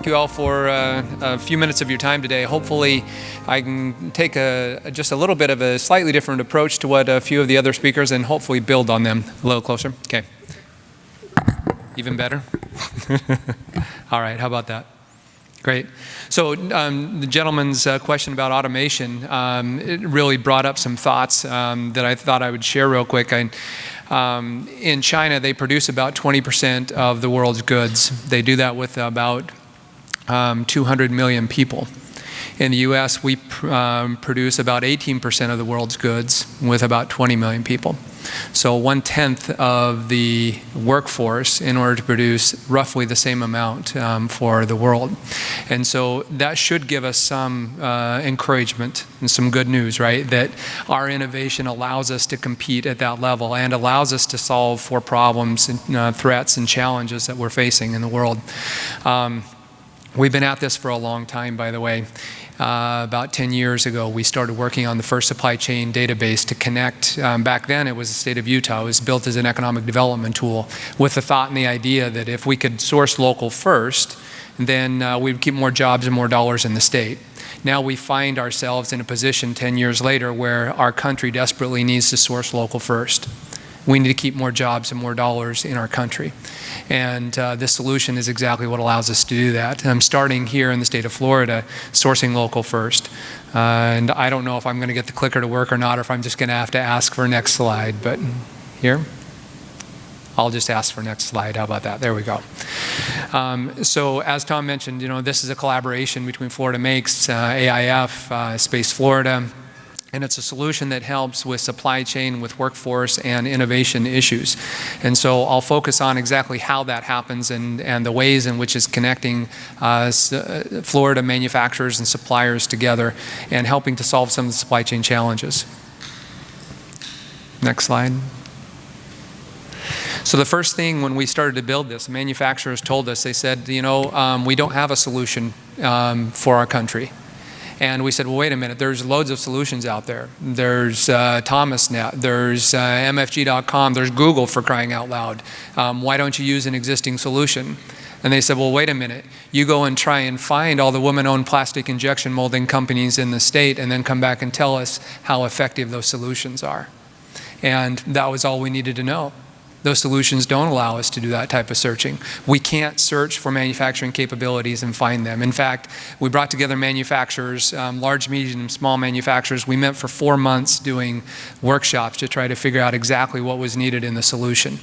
Thank you all for a few minutes of your time today. Hopefully I can take just a little bit of a slightly different approach to what a few of the other speakers and hopefully build on them a little closer. Okay. Even better? All right, how about that? Great. So the gentleman's question about automation, it really brought up some thoughts that I thought I would share real quick. In China, they produce about 20% of the world's goods. They do that with about 200 million people. In the US, we produce about 18% of the world's goods with about 20 million people. So 1/10 of the workforce in order to produce roughly the same amount for the world. And so that should give us some encouragement and some good news, right? That our innovation allows us to compete at that level and allows us to solve for problems and threats and challenges that we're facing in the world. We've been at this for a long time, by the way. About 10 years ago, we started working on the first supply chain database to connect. Back then, it was the state of Utah. It was built as an economic development tool with the thought and the idea that if we could source local first, then we'd keep more jobs and more dollars in the state. Now we find ourselves in a position 10 years later where our country desperately needs to source local first. We need to keep more jobs and more dollars in our country. And this solution is exactly what allows us to do that. I'm starting here in the state of Florida, sourcing local first. And I don't know if I'm going to get the clicker to work or not, or if I'm just going to have to ask for next slide. But here, I'll just ask for next slide. How about that? There we go. So as Tom mentioned, this is a collaboration between FloridaMakes, AIF, Space Florida. And it's a solution that helps with supply chain, with workforce, and innovation issues. And so I'll focus on exactly how that happens and the ways in which it's connecting Florida manufacturers and suppliers together and helping to solve some of the supply chain challenges. Next slide. So the first thing when we started to build this, manufacturers told us, they said, we don't have a solution for our country. And we said, well, wait a minute, there's loads of solutions out there. There's ThomasNet, there's MFG.com, there's Google, for crying out loud. Why don't you use an existing solution? And they said, well, wait a minute. You go and try and find all the women-owned plastic injection molding companies in the state and then come back and tell us how effective those solutions are. And that was all we needed to know. Those solutions don't allow us to do that type of searching. We can't search for manufacturing capabilities and find them. In fact, we brought together manufacturers, large, medium, and small manufacturers. We met for 4 months doing workshops to try to figure out exactly what was needed in the solution.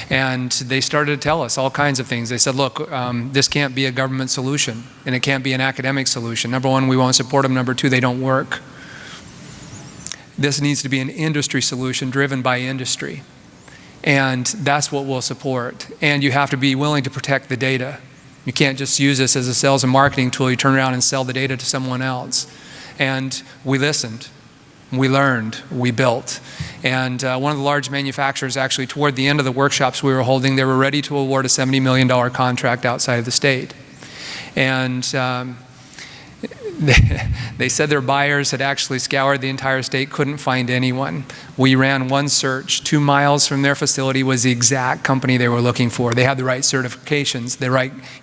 And they started to tell us all kinds of things. They said, look, this can't be a government solution, and it can't be an academic solution. Number one, we won't support them. Number two, they don't work. This needs to be an industry solution driven by industry. And that's what we'll support. And you have to be willing to protect the data. You can't just use this as a sales and marketing tool. You turn around and sell the data to someone else. And we listened, we learned, we built. And one of the large manufacturers, actually, toward the end of the workshops we were holding, they were ready to award a $70 million contract outside of the state. And they said their buyers had actually scoured the entire state, couldn't find anyone. We ran one search. 2 miles from their facility was the exact company they were looking for. They had the right certifications,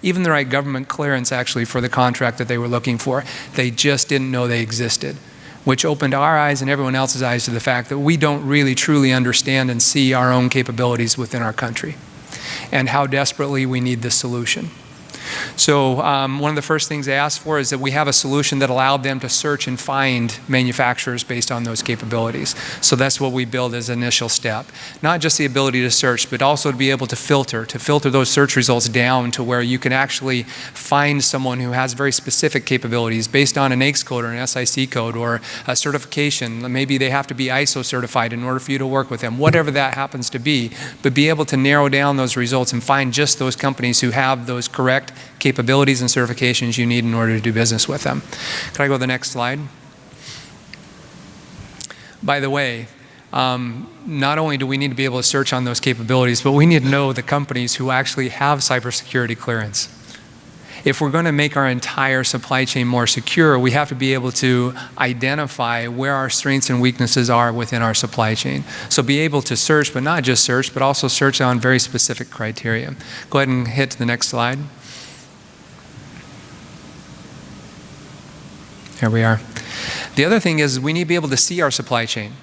even the right government clearance, actually, for the contract that they were looking for. They just didn't know they existed, which opened our eyes and everyone else's eyes to the fact that we don't really truly understand and see our own capabilities within our country and how desperately we need this solution. So one of the first things they asked for is that we have a solution that allowed them to search and find manufacturers based on those capabilities. So that's what we build as an initial step. Not just the ability to search, but also to be able to filter those search results down to where you can actually find someone who has very specific capabilities based on an NAICS code or an SIC code or a certification. Maybe they have to be ISO certified in order for you to work with them, whatever that happens to be, but be able to narrow down those results and find just those companies who have those correct capabilities and certifications you need in order to do business with them. Can I go to the next slide? By the way, not only do we need to be able to search on those capabilities, but we need to know the companies who actually have cybersecurity clearance. If we're going to make our entire supply chain more secure, we have to be able to identify where our strengths and weaknesses are within our supply chain. So be able to search, but not just search, but also search on very specific criteria. Go ahead and hit to the next slide. Here we are. The other thing is we need to be able to see our supply chain.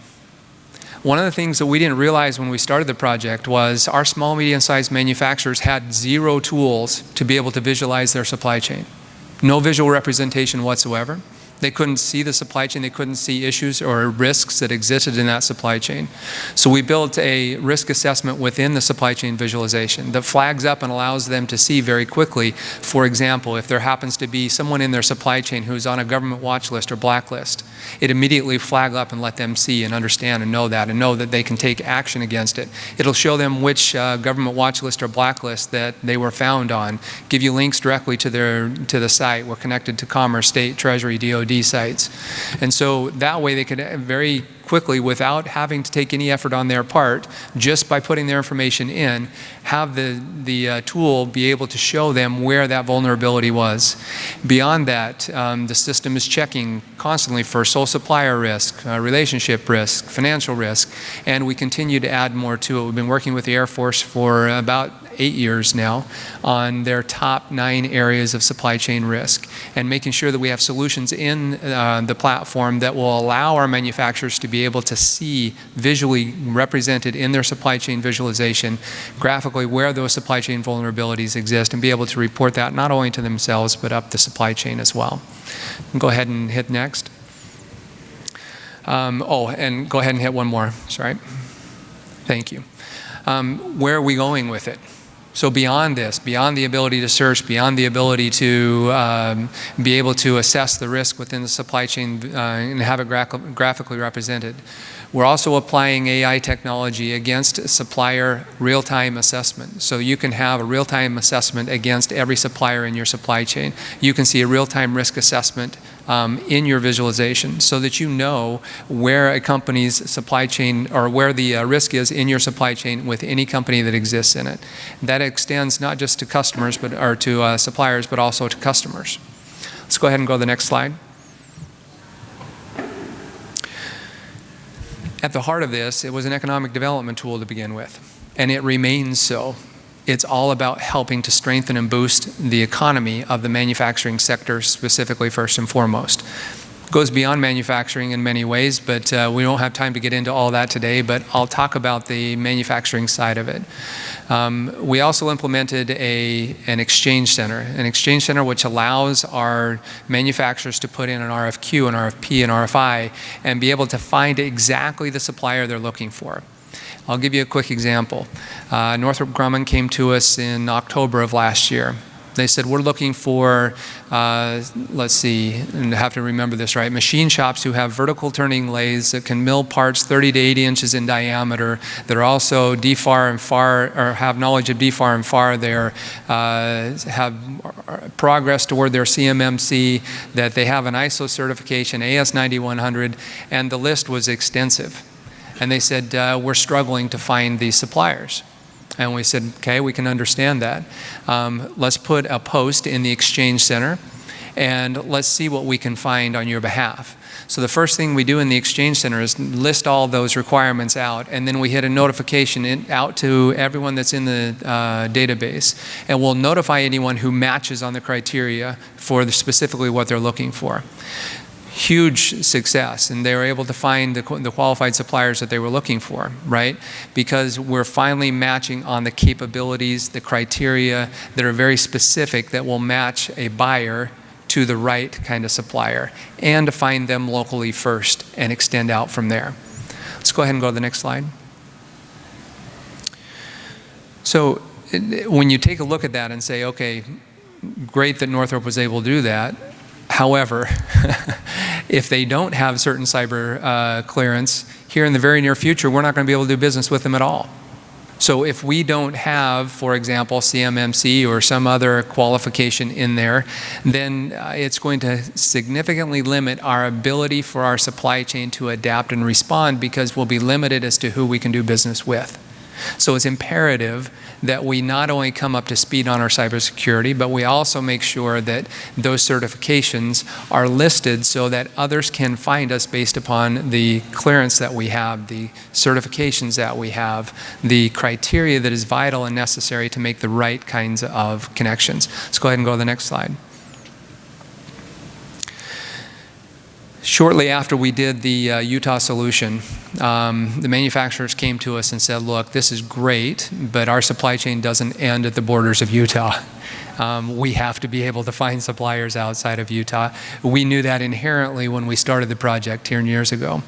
One of the things that we didn't realize when we started the project was our small, medium-sized manufacturers had zero tools to be able to visualize their supply chain. No visual representation whatsoever. They couldn't see the supply chain. They couldn't see issues or risks that existed in that supply chain. So we built a risk assessment within the supply chain visualization that flags up and allows them to see very quickly. For example, if there happens to be someone in their supply chain who's on a government watch list or blacklist, it immediately flag up and let them see and understand and know that they can take action against it. It'll show them which government watch list or blacklist that they were found on, give you links directly to the site. We're connected to Commerce, State, Treasury, DOD sites. And so that way they could very quickly, without having to take any effort on their part, just by putting their information in, have the tool be able to show them where that vulnerability was. Beyond that, the system is checking constantly for sole supplier risk, relationship risk, financial risk, and we continue to add more to it. We've been working with the Air Force for about 8 years now on their top 9 areas of supply chain risk, and making sure that we have solutions in the platform that will allow our manufacturers to be able to see visually represented in their supply chain visualization graphically where those supply chain vulnerabilities exist, and be able to report that not only to themselves but up the supply chain as well. Go ahead and hit next. And go ahead and hit one more. Sorry. Thank you. Where are we going with it? So beyond this, beyond the ability to search, beyond the ability to be able to assess the risk within the supply chain and have it graphically represented, we're also applying AI technology against supplier real-time assessment. So you can have a real-time assessment against every supplier in your supply chain. You can see a real-time risk assessment in your visualization, so that you know where a company's supply chain, or where the risk is in your supply chain with any company that exists in it. That extends not just to customers, or to suppliers, but also to customers. Let's go ahead and go to the next slide. At the heart of this, it was an economic development tool to begin with, and it remains so. It's all about helping to strengthen and boost the economy of the manufacturing sector, specifically first and foremost. It goes beyond manufacturing in many ways, but we don't have time to get into all that today, but I'll talk about the manufacturing side of it. We also implemented an exchange center which allows our manufacturers to put in an RFQ, an RFP, an RFI, and be able to find exactly the supplier they're looking for. I'll give you a quick example. Northrop Grumman came to us in October of last year. They said, we're looking for, let's see, and I have to remember this right, machine shops who have vertical turning lathes that can mill parts 30 to 80 inches in diameter, that are also DFAR and FAR, or have knowledge of DFAR and FAR, have progress toward their CMMC, that they have an ISO certification, AS9100, and the list was extensive. And they said, we're struggling to find these suppliers. And we said, okay, we can understand that. Let's put a post in the Exchange Center, and let's see what we can find on your behalf. So the first thing we do in the Exchange Center is list all those requirements out, and then we hit a notification out to everyone that's in the database, and we'll notify anyone who matches on the criteria for specifically what they're looking for. Huge success, and they were able to find the qualified suppliers that they were looking for, right? Because we're finally matching on the capabilities, the criteria that are very specific, that will match a buyer to the right kind of supplier, and to find them locally first and extend out from there. Let's go ahead and go to the next slide. So when you take a look at that and say, okay, great that Northrop was able to do that. However, if they don't have certain cyber clearance, here in the very near future, we're not going to be able to do business with them at all. So if we don't have, for example, CMMC or some other qualification in there, then it's going to significantly limit our ability for our supply chain to adapt and respond, because we'll be limited as to who we can do business with. So it's imperative that we not only come up to speed on our cybersecurity, but we also make sure that those certifications are listed so that others can find us based upon the clearance that we have, the certifications that we have, the criteria that is vital and necessary to make the right kinds of connections. Let's go ahead and go to the next slide. Shortly after we did the Utah solution, the manufacturers came to us and said, look, this is great, but our supply chain doesn't end at the borders of Utah. We have to be able to find suppliers outside of Utah. We knew that inherently when we started the project 10 years ago.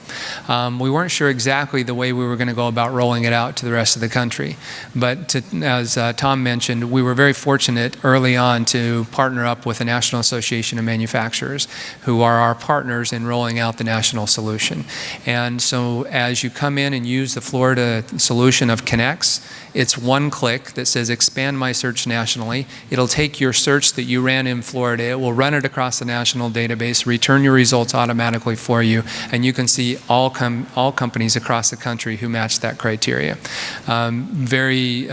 We weren't sure exactly the way we were going to go about rolling it out to the rest of the country. But as Tom mentioned, we were very fortunate early on to partner up with the National Association of Manufacturers, who are our partners in rolling out the national solution. And so as you come in and use the Florida solution of CONNEX, it's one click that says expand my search nationally. It'll take your search that you ran in Florida, it will run it across the national database, return your results automatically for you, and you can see all companies across the country who match that criteria. Very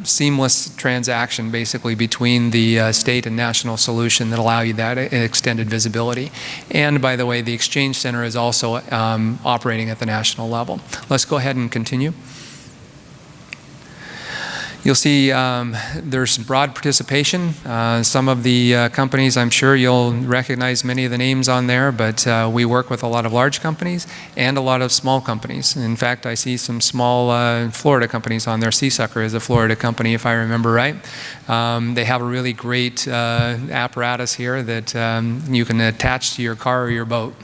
seamless transaction basically between the state and national solution that allow you that extended visibility. And by the way, the Exchange Center is also operating at the national level. Let's go ahead and continue. You'll see there's broad participation. Some of the companies, I'm sure you'll recognize many of the names on there, but we work with a lot of large companies and a lot of small companies. In fact, I see some small Florida companies on there. Seasucker is a Florida company, if I remember right. They have a really great apparatus here that you can attach to your car or your boat,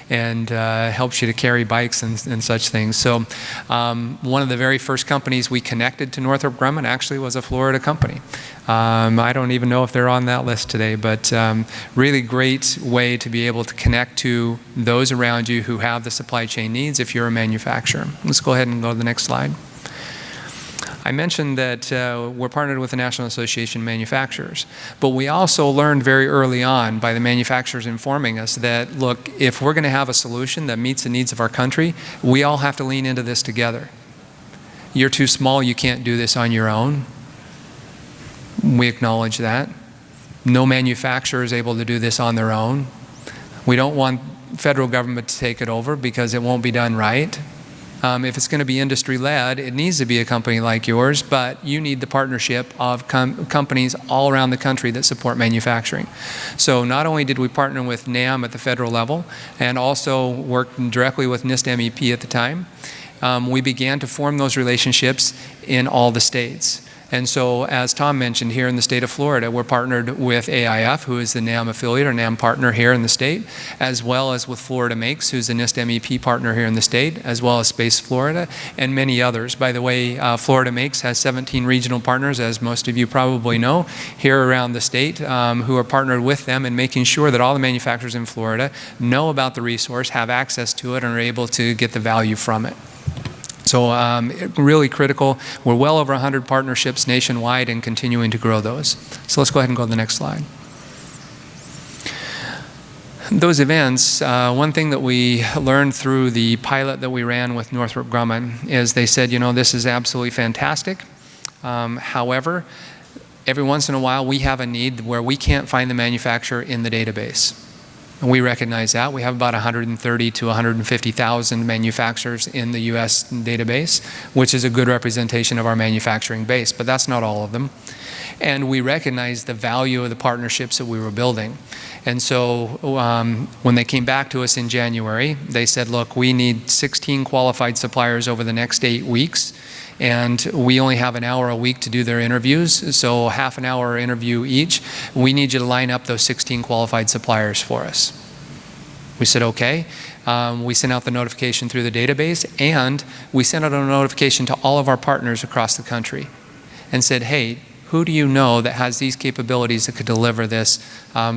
and helps you to carry bikes and such things. So one of the very first companies we connected to Northrop Grumman actually was a Florida company. I don't even know if they're on that list today, but really great way to be able to connect to those around you who have the supply chain needs if you're a manufacturer. Let's go ahead and go to the next slide. I mentioned that we're partnered with the National Association of Manufacturers, but we also learned very early on by the manufacturers informing us that, look, if we're going to have a solution that meets the needs of our country, we all have to lean into this together. You're too small, you can't do this on your own. We acknowledge that. No manufacturer is able to do this on their own. We don't want federal government to take it over because it won't be done right. If it's going to be industry-led, it needs to be a company like yours, but you need the partnership of companies all around the country that support manufacturing. So not only did we partner with NAM at the federal level and also work directly with NIST MEP at the time, we began to form those relationships in all the states. And so, as Tom mentioned, here in the state of Florida, we're partnered with AIF, who is the NAM affiliate or NAM partner here in the state, as well as with FloridaMakes, who's the NIST MEP partner here in the state, as well as Space Florida, and many others. By the way, FloridaMakes has 17 regional partners, as most of you probably know, here around the state, who are partnered with them in making sure that all the manufacturers in Florida know about the resource, have access to it, and are able to get the value from it. So really critical. We're well over 100 partnerships nationwide and continuing to grow those. So let's go ahead and go to the next slide. Those events, one thing that we learned through the pilot that we ran with Northrop Grumman is they said, you know, this is absolutely fantastic. However, every once in a while we have a need where we can't find the manufacturer in the database. And we recognize that. We have about 130 to 150,000 manufacturers in the U.S. database, which is a good representation of our manufacturing base, but that's not all of them. And we recognize the value of the partnerships that we were building. And so when they came back to us in January, they said, look, we need 16 qualified suppliers over the next 8 weeks. And we only have an hour a week to do their interviews, so half an hour interview each. We need you to line up those 16 qualified suppliers for us. We said, okay. We sent out the notification through the database, and we sent out a notification to all of our partners across the country and said, hey, who do you know that has these capabilities that could deliver this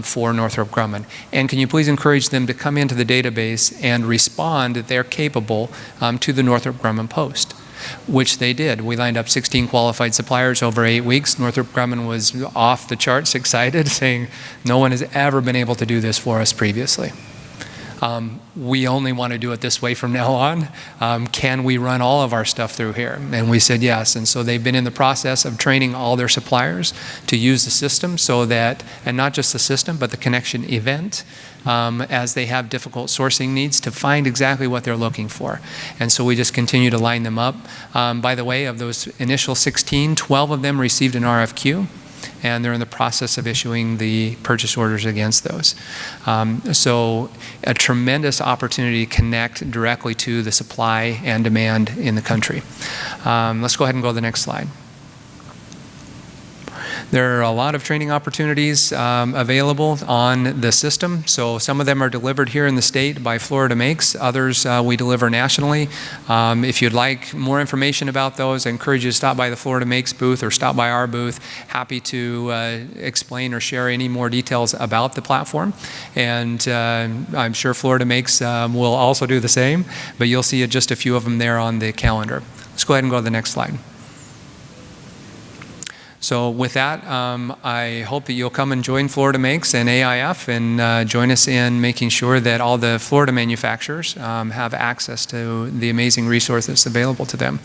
for Northrop Grumman? And can you please encourage them to come into the database and respond that they're capable to the Northrop Grumman post? Which they did. We lined up 16 qualified suppliers over 8 weeks. Northrop Grumman was off the charts excited, saying no one has ever been able to do this for us previously. We only want to do it this way from now on. Can we run all of our stuff through here? And we said yes. And so they've been in the process of training all their suppliers to use the system so that, and not just the system, but the connection event, as they have difficult sourcing needs to find exactly what they're looking for. And so we just continue to line them up. By the way, of those initial 16, 12 of them received an RFQ. and they're in the process of issuing the purchase orders against those. So a tremendous opportunity to connect directly to the supply and demand in the country. Let's go ahead and go to the next slide. There are a lot of training opportunities available on the system. So some of them are delivered here in the state by FloridaMakes. Others we deliver nationally. If you'd like more information about those, I encourage you to stop by the FloridaMakes booth or stop by our booth. Happy to explain or share any more details about the platform. And I'm sure FloridaMakes will also do the same, but you'll see just a few of them there on the calendar. Let's go ahead and go to the next slide. So with that, I hope that you'll come and join FloridaMakes and AIF and join us in making sure that all the Florida manufacturers have access to the amazing resources available to them.